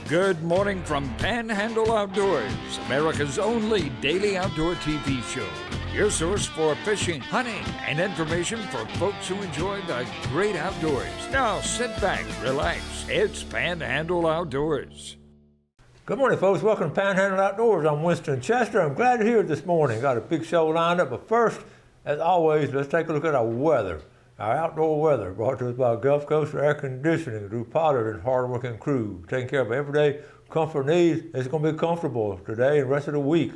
Good morning from Panhandle Outdoors, America's only daily outdoor TV show. Your source for fishing, hunting, and information for folks who enjoy the great outdoors. Now sit back, relax. It's Panhandle Outdoors. Good morning, folks. Welcome to Panhandle Outdoors. I'm Winston Chester. I'm glad you're here this morning. Got a big show lined up, but first, as always, let's take a look at our weather. Our outdoor weather brought to us by Gulf Coast Air Conditioning, Drew Pollard and hard-working crew, taking care of everyday comfort needs. It's going to be comfortable today and the rest of the week.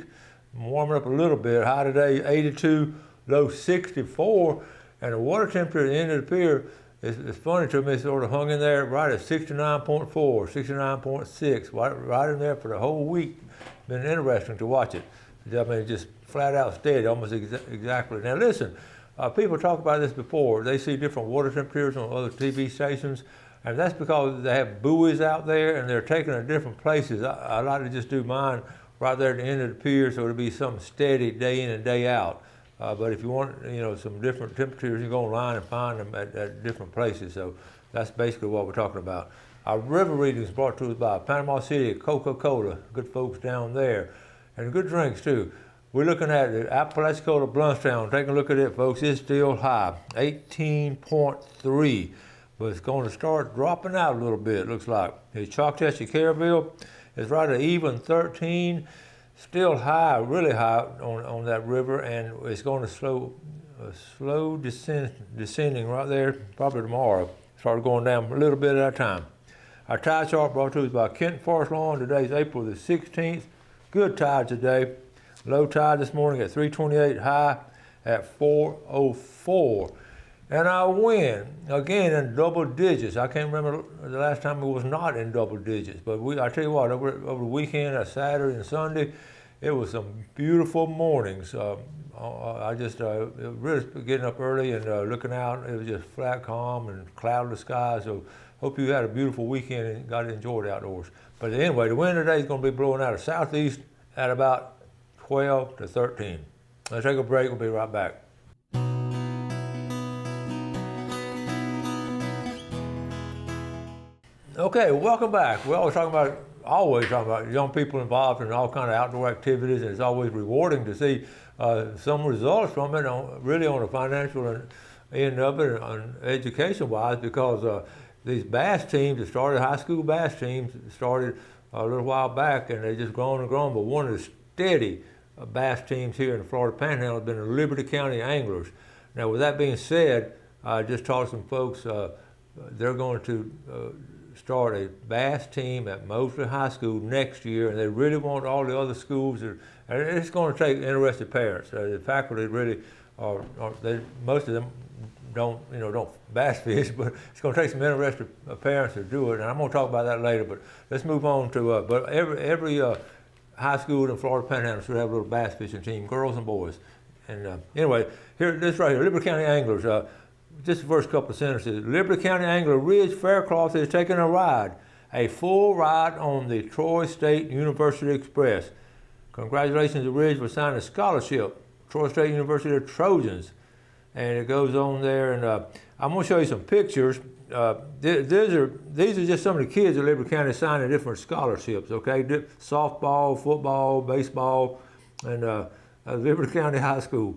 Warming up a little bit. High today, 82, low 64, and the water temperature at the end of the pier it's funny to me. It sort of hung in there right at 69.4, 69.6, right in there for the whole week. Been interesting to watch it. I mean, just flat out steady, almost exactly. Now listen. People talk about this before. They see different water temperatures on other TV stations, and that's because they have buoys out there and they're taken to different places. I like to just do mine right there at the end of the pier, so it'll be something steady day in and day out. But if you want, some different temperatures, you go online and find them at different places. So that's basically what we're talking about. Our river readings brought to us by Panama City, Coca-Cola, good folks down there, and good drinks too. We're looking at the Apalachicola Bluntstown. Take a look at it, folks. It's still high, 18.3, but it's going to start dropping out a little bit, looks like. The Choctaw Caryville is right at even 13, still high, really high on that river, and it's going to slow descending right there, probably tomorrow. Start going down a little bit at a time. Our tide chart brought to us by Kent Forest Lawn. Today's April the 16th. Good tide today. Low tide this morning at 328, high at 404. And our wind, again, in double digits. I can't remember the last time it was not in double digits. But I tell you what, over the weekend, Saturday and Sunday, it was some beautiful mornings. I just really getting up early and looking out. It was just flat, calm, and cloudless skies. So hope you had a beautiful weekend and got to enjoy the outdoors. But anyway, the wind today is going to be blowing out of southeast at about 12 to 13. Let's take a break. We'll be right back. Okay, welcome back. We're always talking about young people involved in all kinds of outdoor activities, and it's always rewarding to see some results from it, really on the financial end of it and education-wise, because these bass teams that started, high school bass teams, started a little while back, and they just grown and grown. But one of the steady bass teams here in the Florida Panhandle have been the Liberty County Anglers. Now, with that being said, I just talked to some folks. They're going to start a bass team at Mosley High School next year, and they really want all the other schools. And it's going to take interested parents. The faculty really most of them don't bass fish, but it's going to take some interested parents to do it. And I'm going to talk about that later. But let's move on to. But every high school in Florida Panhandle should have a little bass fishing team, girls and boys. And anyway, this right here, Liberty County Anglers. Just the first couple of sentences. Liberty County Angler Ridge Faircloth is taking a full ride on the Troy State University Express. Congratulations to Ridge for signing a scholarship, Troy State University Trojans. And it goes on there, and I'm going to show you some pictures. These are just some of the kids at Liberty County signing different scholarships, okay? Softball, football, baseball, and Liberty County High School.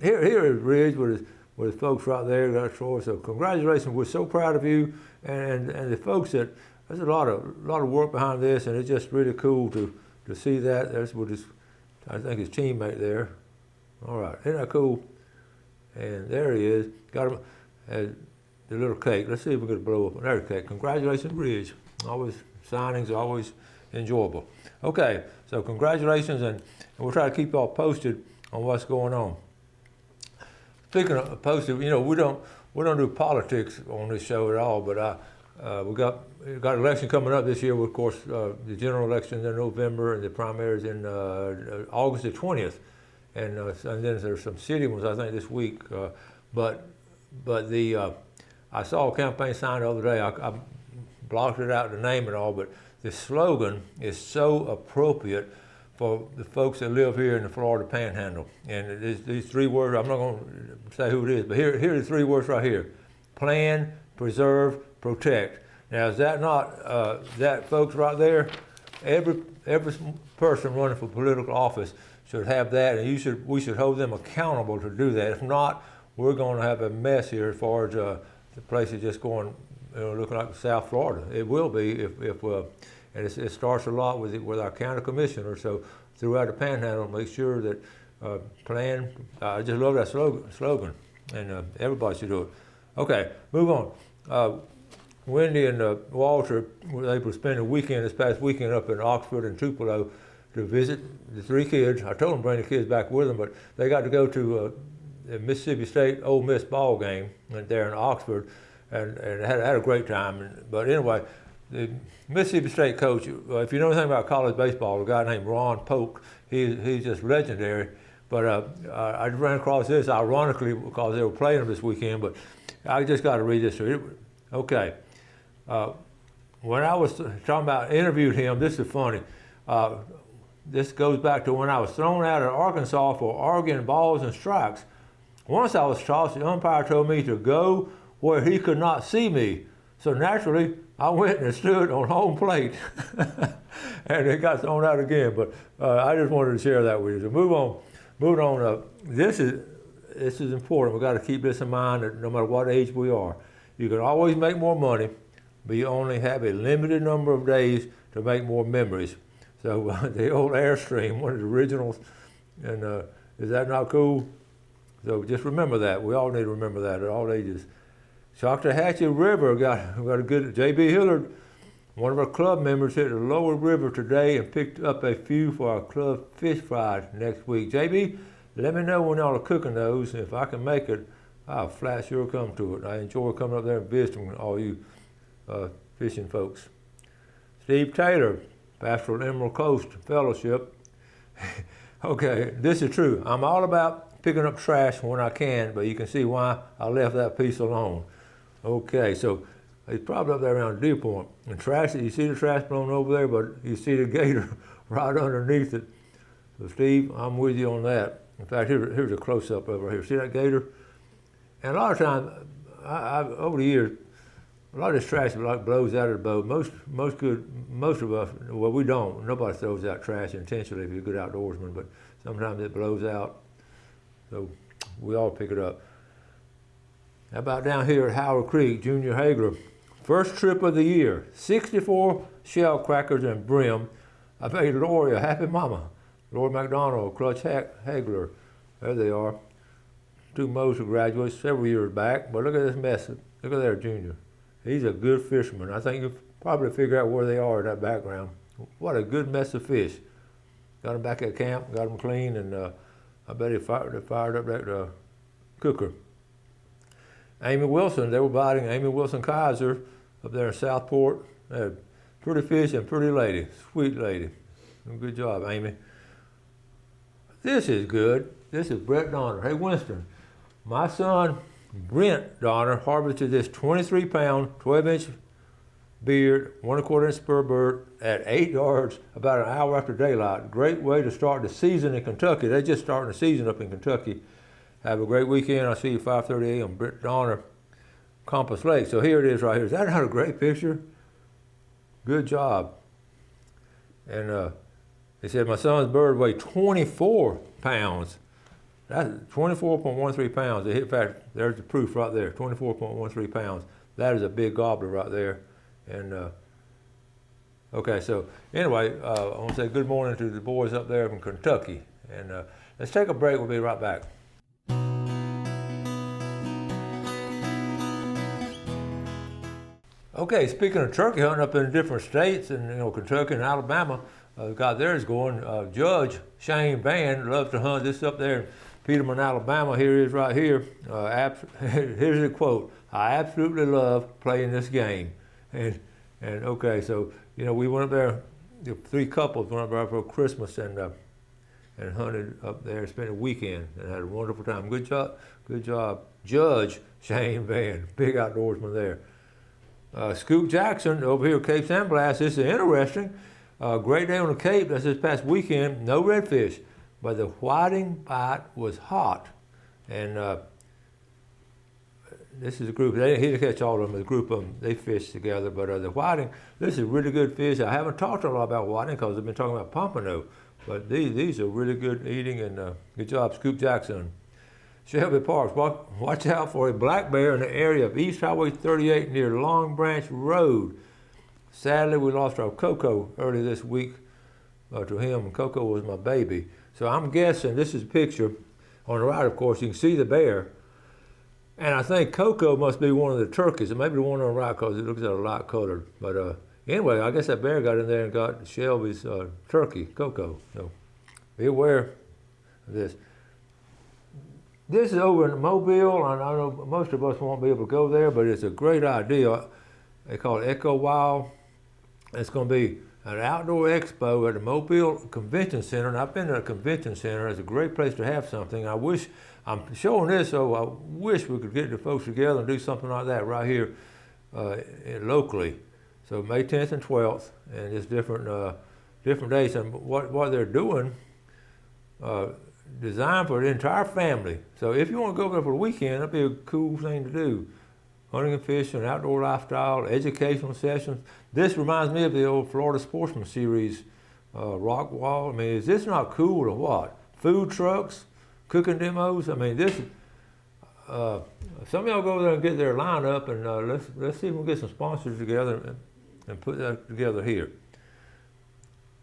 Here is Ridge with his folks right there, got Troy. So congratulations, we're so proud of you, and the folks there's a lot of work behind this, and it's just really cool to see that. That's with I think his teammate there. All right, isn't that cool? And there he is. Got him the little cake. Let's see if we can blow up. There's the cake. Congratulations, Ridge. Always signings are always enjoyable. Okay, so congratulations, and we'll try to keep y'all posted on what's going on. Speaking of posted, we don't do politics on this show at all, but we got an election coming up this year. Of course, the general elections in November and the primaries in August the 20th. And then there's some city ones, I think, this week. But I saw a campaign sign the other day. I blocked it out, the name and all, but the slogan is so appropriate for the folks that live here in the Florida Panhandle. And these three words, I'm not going to say who it is, but here are the three words right here. Plan, preserve, protect. Now, is that not, that folks right there, every person running for political office should have that, and we should hold them accountable to do that. If not, we're going to have a mess here as far as the place is just going, looking like South Florida. It will be and it starts a lot with our county commissioner. So throughout the Panhandle, make sure that plan. I just love that slogan, and everybody should do it. Okay, move on. Wendy and Walter were able to spend a weekend this past weekend up in Oxford and Tupelo to visit the 3 kids. I told them to bring the kids back with them, but they got to go to the Mississippi State Ole Miss ball game there in Oxford, and had a great time. But anyway, the Mississippi State coach, if you know anything about college baseball, a guy named Ron Polk, he's just legendary. But I ran across this ironically because they were playing them this weekend, but I just got to read this to you. Okay. When I was talking about interviewed him, this is funny. This goes back to when I was thrown out at Arkansas for arguing balls and strikes. Once I was tossed, the umpire told me to go where he could not see me. So naturally, I went and stood on home plate, and it got thrown out again. But I just wanted to share that with you. So moving on. This is important. We've got to keep this in mind that no matter what age we are, you can always make more money, but you only have a limited number of days to make more memories. So the old Airstream, one of the originals, and is that not cool? So just remember that. We all need to remember that at all ages. Waxahachie River got a good, J.B. Hillard, one of our club members, hit the lower river today and picked up a few for our club fish fry next week. J.B., let me know when y'all are cooking those, and if I can make it, I'll flat sure come to it. I enjoy coming up there and visiting all you fishing folks. Steve Taylor, Pastoral Emerald Coast Fellowship. Okay, this is true. I'm all about picking up trash when I can, but you can see why I left that piece alone. Okay, so he's probably up there around Dew Point. And trash, you see the trash blown over there, but you see the gator right underneath it. So Steve, I'm with you on that. In fact, here's a close-up over here. See that gator? And a lot of times, over the years, a lot of this trash blows out of the boat. Most of us, well, we don't. Nobody throws out trash intentionally if you're a good outdoorsman, but sometimes it blows out. So we all pick it up. How about down here at Howard Creek, Junior Hagler? First trip of the year, 64 shell crackers and brim. I made Lori a happy mama. Lori McDonald, Clutch Hagler. There they are. 2 Moser graduates several years back, but look at this mess. Look at their junior. He's a good fisherman. I think you'll probably figure out where they are in that background. What a good mess of fish. Got them back at camp, got them clean, and I bet they fired up that cooker. Amy Wilson, they were biting Amy Wilson Kaiser up there in Southport. Pretty fish and pretty lady, sweet lady. Good job, Amy. This is good. This is Brett Donner. Hey, Winston, my son, Brent Donner, harvested this 23-pound, 12-inch beard, 1¼ inch spur at 8 yards about an hour after daylight. Great way to start the season in Kentucky. They're just starting the season up in Kentucky. Have a great weekend. I'll see you 5:30 a.m. Brett Donner, Compass Lake. So here it is right here. Is that not a great picture? Good job. And they said my son's bird weighed 24 pounds. That's 24.13 pounds. In fact, there's the proof right there, 24.13 pounds. That is a big gobbler right there. And okay, so anyway, I want to say good morning to the boys up there from Kentucky. And let's take a break. We'll be right back. Okay, speaking of turkey hunting up in different states, and Kentucky and Alabama, got theirs going. Judge Shane Van loves to hunt this up there in Peterman, Alabama. Here he is right here. Here's a quote: "I absolutely love playing this game." And okay, so we went up there. The 3 couples went up there for Christmas and hunted up there. Spent a weekend and had a wonderful time. Good job, Judge Shane Van, big outdoorsman there. Scoop Jackson over here at Cape San Blas. This is interesting. Great day on the Cape. That's this past weekend. No redfish, but the whiting bite was hot. And this is a group. He didn't catch all of them. A group of them, they fish together. But the whiting, this is really good fish. I haven't talked a lot about whiting because I've been talking about pompano. But these are really good eating, and good job, Scoop Jackson. Shelby Parks, watch out for a black bear in the area of East Highway 38 near Long Branch Road. Sadly, we lost our Coco early this week to him. Coco was my baby. So I'm guessing, this is a picture. On the right, of course, you can see the bear. And I think Coco must be one of the turkeys. It may be the one on the right because it looks a light colored. But anyway, I guess that bear got in there and got Shelby's turkey, Coco. So be aware of this. This is over in Mobile, and I know most of us won't be able to go there, but it's a great idea. They call it Echo Wild. It's going to be an outdoor expo at the Mobile Convention Center, and I've been to a convention center. It's a great place to have something. I'm showing this, so I wish we could get the folks together and do something like that right here locally. So May 10th and 12th, and just different days. And what they're doing, designed for the entire family. So if you want to go there for the weekend, that'd be a cool thing to do. Hunting and fishing, outdoor lifestyle, educational sessions. This reminds me of the old Florida Sportsman Series rock wall. I mean, is this not cool or what? Food trucks, cooking demos. I mean, this. Some of y'all go there and get their lineup, and let's see if we can get some sponsors together and put that together here.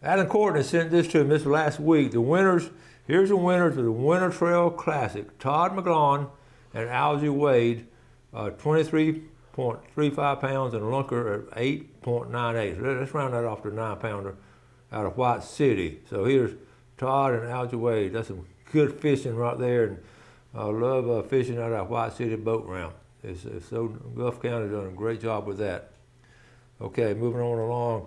Alan Courtney sent this to me this last week. The winners. Here's the winners of the Winter Trail Classic. Todd McGlon and Algie Wade, 23.35 pounds, and Lunker at 8.98. Let's round that off to a 9-pounder out of White City. So here's Todd and Algie Wade. That's some good fishing right there, and I love fishing out of White City boat ramp. It's so Gulf County's done a great job with that. Okay, moving on along.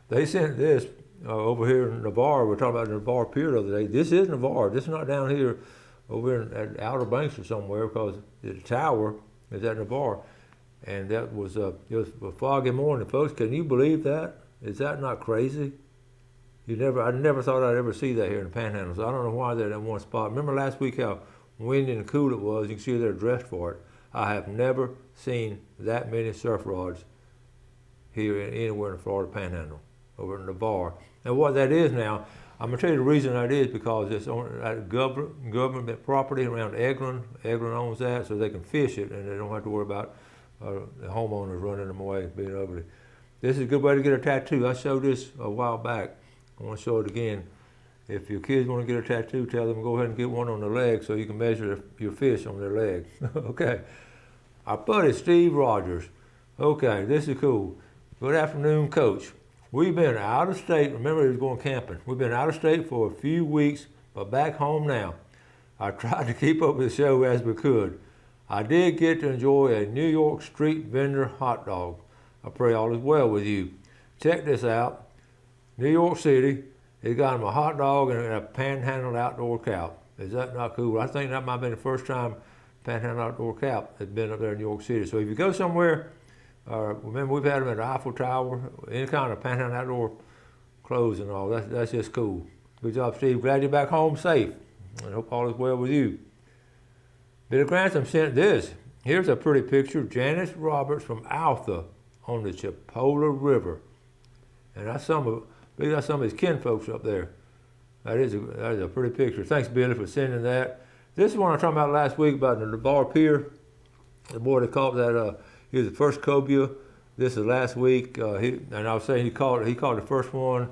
They sent this over here in Navarre. We're talking about Navarre Pier the other day. This is Navarre. This is not down here over at Outer Banks or somewhere, because the tower is at Navarre. And that was, it was a foggy morning. Folks, can you believe that? Is that not crazy? I never thought I'd ever see that here in the Panhandle. So I don't know why they're in one spot. Remember last week how windy and cool it was? You can see they're dressed for it. I have never seen that many surf rods here anywhere in the Florida Panhandle, over in Navarre. And what that is now, I'm going to tell you the reason that is, because it's on government property around Eglin. Eglin owns that, so they can fish it, and they don't have to worry about the homeowners running them away, being ugly. This is a good way to get a tattoo. I showed this a while back. I want to show it again. If your kids want to get a tattoo, tell them to go ahead and get one on their leg so you can measure your fish on their leg. Okay. Our buddy Steve Rogers. Okay, this is cool. Good afternoon, Coach. We've been out of state. Remember, he was going camping. We've been out of state for a few weeks, but back home now. I tried to keep up with the show as we could. I did get to enjoy a New York street vendor hot dog. I pray all is well with you. Check this out. New York City, he got him a hot dog and a Panhandle outdoor cap. Is that not cool? I think that might have been the first time Panhandle outdoor cap has been up there in New York City. So if you go somewhere, remember we've had them at the Eiffel Tower, any kind of Panhandle outdoor clothes and all. That's just cool. Good job, Steve. Glad you're back home safe. I hope all is well with you. Billy Grantham sent this. Here's a pretty picture of Janice Roberts from Alpha on the Chipola River. And that's some of his kinfolks up there. That is a pretty picture. Thanks, Billy, for sending that. This is one I was talking about last week about the Navarre Pier. The boy that caught that, he was the first cobia. This is last week. And I was saying he caught the first one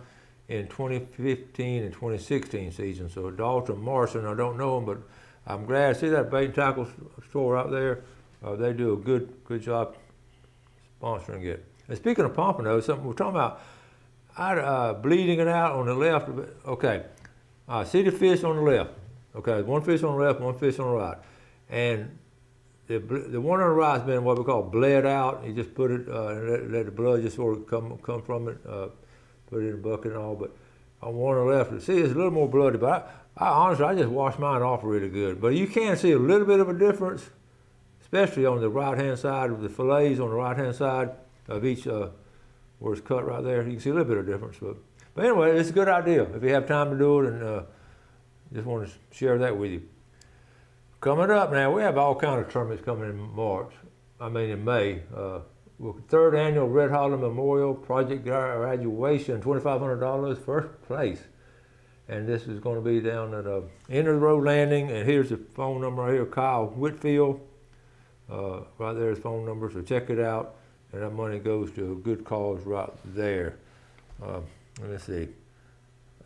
in 2015 and 2016 season. So Dalton Morrison, I don't know him, but I'm glad to see that bait and tackle store out there. They do a good job sponsoring it. And speaking of pompano, something we're talking about, bleeding it out on the left. Okay, see the fish on the left. Okay, one fish on the left, one fish on the right, and the one on the right has been what we call bled out. You just put it and let the blood just sort of come from it. Put it in a bucket and all. But on one on the left, see, it's a little more bloody. But I honestly, I just washed mine off really good. But you can see a little bit of a difference, especially on the right-hand side of the fillets on the right-hand side of each. Where it's cut right there, you can see a little bit of difference. But anyway, it's a good idea if you have time to do it, and just want to share that with you. Coming up now, we have all kinds of tournaments coming in May. Third annual Red Holland Memorial Project graduation, $2,500, first place. And this is going to be down at end of the road landing. And here's the phone number right here, Kyle Whitfield. Right there is phone number, so check it out. And that money goes to a good cause right there. Let's see.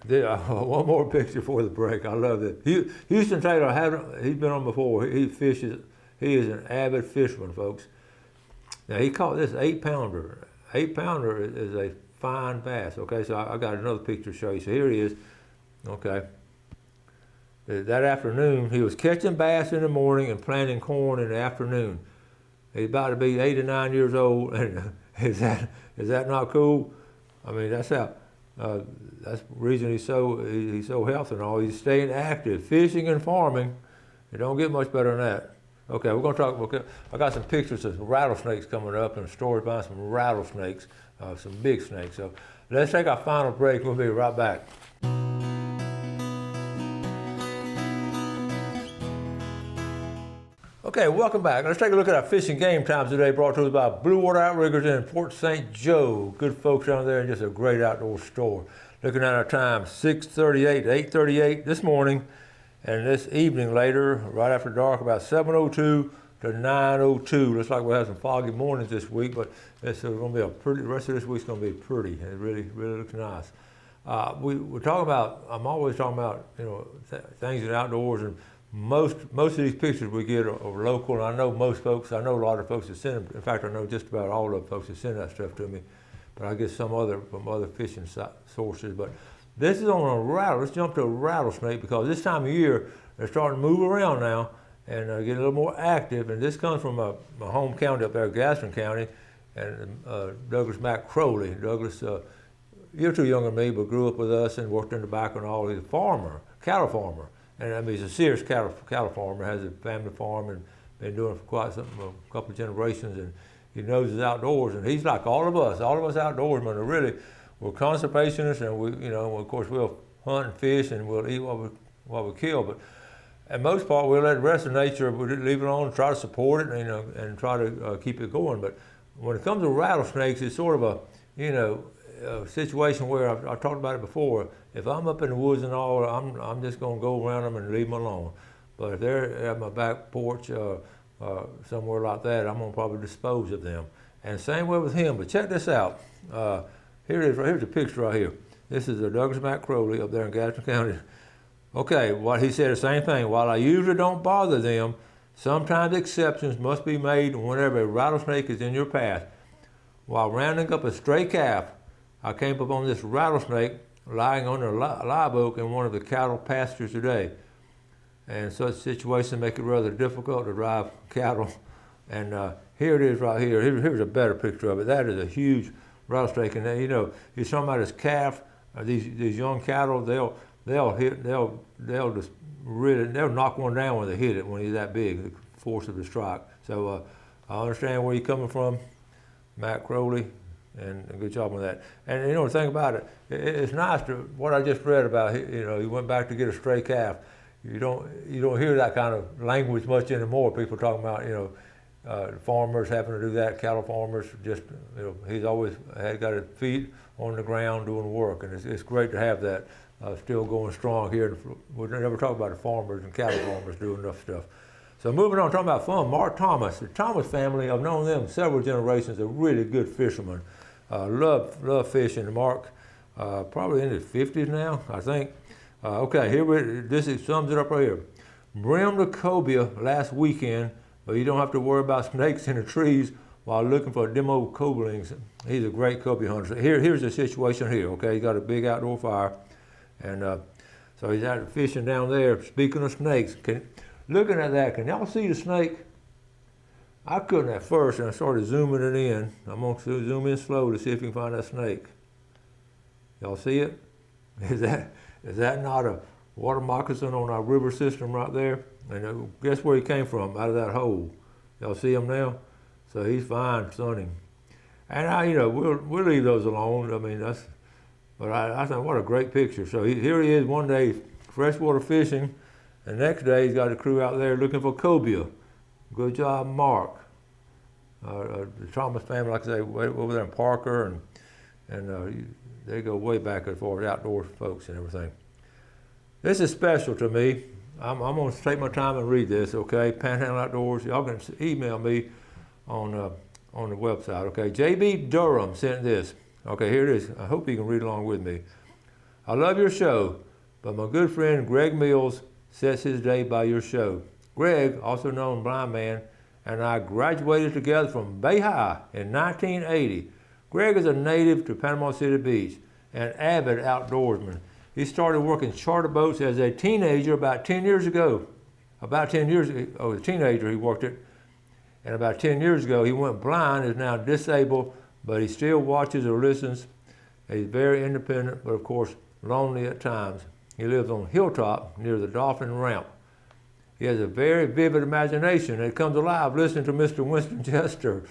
One more picture before the break. I love it. Houston Taylor, he's been on before. He fishes. He is an avid fisherman, folks. Now he caught this 8-pounder. 8-pounder is a fine bass. Okay, so I got another picture to show you. So here he is. Okay. That afternoon, he was catching bass in the morning and planting corn in the afternoon. He's about to be 8 or 9 years old, and is that not cool? I mean, that's how. That's the reason he's so healthy and all. He's staying active, fishing and farming. It don't get much better than that. Okay, we're going to talk. Okay, I got some pictures of some rattlesnakes coming up and stories about some rattlesnakes, some big snakes. So let's take our final break. We'll be right back. Okay, welcome back. Let's take a look at our fishing game times today, brought to us by Blue Water Outriggers in Port St. Joe. Good folks down there and just a great outdoor store. Looking at our time, 6:38 to 8:38 this morning, and this evening later, right after dark, about 7:02 to 9:02. Looks like we'll have some foggy mornings this week, but it's going to be a pretty. The rest of this week's going to be pretty. It really looks nice. We're talking about. I'm always talking about things in the outdoors, and most of these pictures we get are local. And I know I know a lot of folks that send them. In fact, I know just about all of the folks that send that stuff to me. But I get some from other fishing sources. But this is on a rattle. Let's jump to a rattlesnake because this time of year they're starting to move around now and get a little more active. And this comes from my home county up there, Gaston County, and Douglas Mac Crowley. Douglas, you're too young than me, but grew up with us and worked in the back and all. He's a farmer, cattle farmer. And I mean, he's a serious cattle farmer, has a family farm and been doing it for a couple of generations. And he knows his outdoors, and he's like all of us outdoorsmen are really, we're conservationists, and we, of course we'll hunt and fish and we'll eat what we kill, but at most part we'll let the rest of nature, we leave it alone, try to support it, and try to keep it going. But when it comes to rattlesnakes, it's sort of a situation where I've talked about it before. If I'm up in the woods and all, I'm just going to go around them and leave them alone. But if they're at my back porch, somewhere like that, I'm going to probably dispose of them. And same way with him, but check this out. Here it is, here's a picture right here. This is a Douglas Mac Crowley up there in Gaston County. Okay, what he said the same thing. While I usually don't bother them, sometimes exceptions must be made whenever a rattlesnake is in your path. While rounding up a stray calf, I came upon this rattlesnake lying under a live oak in one of the cattle pastures today. And such situations make it rather difficult to drive cattle. And here it is right here. Here's a better picture of it. That is a huge rattlesnake. And he's talking about his calf. These young cattle, they'll knock one down when they hit it when he's that big, the force of the strike. So I understand where you're coming from, Matt Crowley, and good job on that. And the thing about it, it's nice to what I just read about. He went back to get a stray calf. You don't hear that kind of language much anymore. People talking about farmers having to do that. Cattle farmers he's always got his feet on the ground doing work, and it's great to have that still going strong here. We never talk about the farmers and cattle farmers doing enough stuff. So moving on, talking about fun. Mark Thomas, the Thomas family. I've known them several generations. They're really good fishermen. Love fishing. Mark, probably in his 50s now, I think. Okay, this sums it up right here. Brimmed a cobia last weekend, but you don't have to worry about snakes in the trees while looking for demo coblings. He's a great cobia hunter. So here's the situation here, okay? He's got a big outdoor fire, and so he's out fishing down there. Speaking of snakes, looking at that, can y'all see the snake? I couldn't at first, and I started zooming it in. I'm going to zoom in slow to see if you can find that snake. Y'all see it? Is that not a water moccasin on our river system right there? And guess where he came from? Out of that hole. Y'all see him now? So he's fine sunning. And we'll leave those alone. I mean, but I think what a great picture. So here he is one day freshwater fishing, The next day, he's got a crew out there looking for cobia. Good job, Mark. The Thomas family, like I say, way over there in Parker, and they go way back as far as outdoor folks and everything. This is special to me. I'm going to take my time and read this, okay? Panhandle Outdoors. Y'all can email me on the website, okay? J.B. Durham sent this. Okay, here it is. I hope you can read along with me. I love your show, but my good friend Greg Mills sets his day by your show. Greg, also known Blind Man, and I graduated together from Bay High in 1980. Greg is a native to Panama City Beach, an avid outdoorsman. He started working charter boats as a teenager about 10 years ago. About 10 years ago, as a teenager he worked it, and about 10 years ago he went blind, is now disabled, but he still watches or listens. He's very independent, but of course lonely at times. He lives on Hilltop near the Dolphin Ramp. He has a very vivid imagination, and it comes alive listening to Mr. Winston Chester.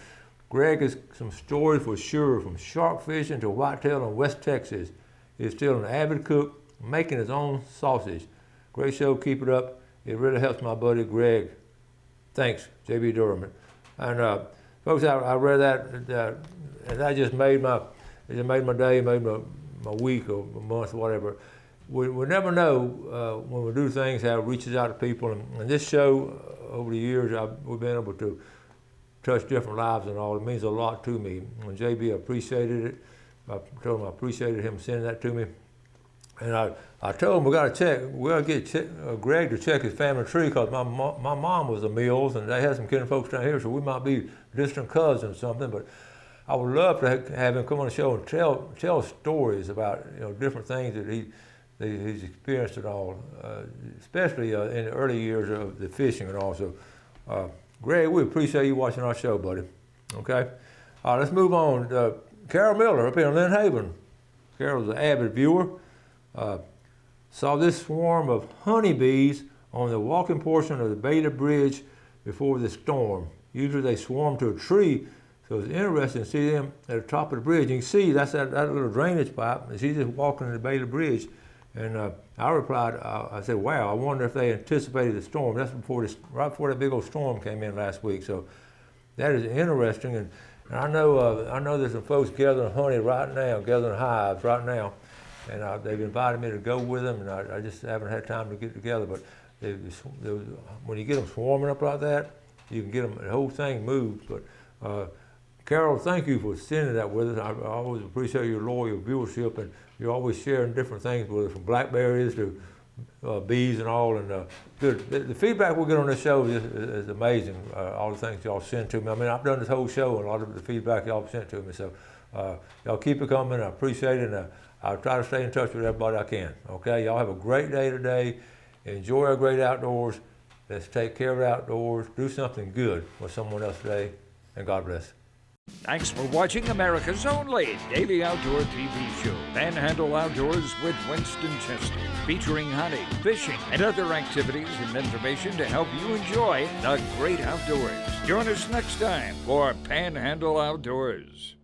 Greg has some stories for sure, from shark fishing to whitetail in West Texas. He's still an avid cook, making his own sausage. Great show, keep it up. It really helps my buddy Greg. Thanks, J.B. Durham. And folks, I read that, and that just made my day, made my week or a month or whatever. We never know when we do things how it reaches out to people. And this show, over the years, we've been able to touch different lives and all. It means a lot to me. When JB appreciated it, I told him I appreciated him sending that to me. And I told him we got to get Greg to check his family tree, because my mom was a Mills, and they had some kin folks down here, so we might be distant cousins or something. But I would love to have him come on the show and tell stories about different things that he's experienced and all, especially in the early years of the fishing and all. So, Greg, we appreciate you watching our show, buddy. Okay? All right, let's move on. Carol Miller up here in Lynn Haven. Carol's an avid viewer. Saw this swarm of honeybees on the walking portion of the Beta Bridge before the storm. Usually they swarm to a tree, so it's interesting to see them at the top of the bridge. You can see that's that little drainage pipe, and she's just walking in the Beta Bridge. And I replied, I said, wow, I wonder if they anticipated the storm. That's right before that big old storm came in last week. So that is interesting. And I know there's some folks gathering honey right now, gathering hives right now. And they've invited me to go with them, and I just haven't had time to get together. But when you get them swarming up like that, you can get them, the whole thing moves. But Carol, thank you for sending that with us. I always appreciate your loyal viewership, and you're always sharing different things with us, from blackberries to bees and all. And good. The feedback we get on this show is amazing. All the things y'all send to me. I mean, I've done this whole show, and a lot of the feedback y'all sent to me. So y'all keep it coming. I appreciate it. And I'll try to stay in touch with everybody I can. Okay, y'all have a great day today. Enjoy our great outdoors. Let's take care of the outdoors. Do something good for someone else today. And God bless. Thanks for watching America's only daily outdoor TV show, Panhandle Outdoors with Winston Chester, featuring hunting, fishing, and other activities and information to help you enjoy the great outdoors. Join us next time for Panhandle Outdoors.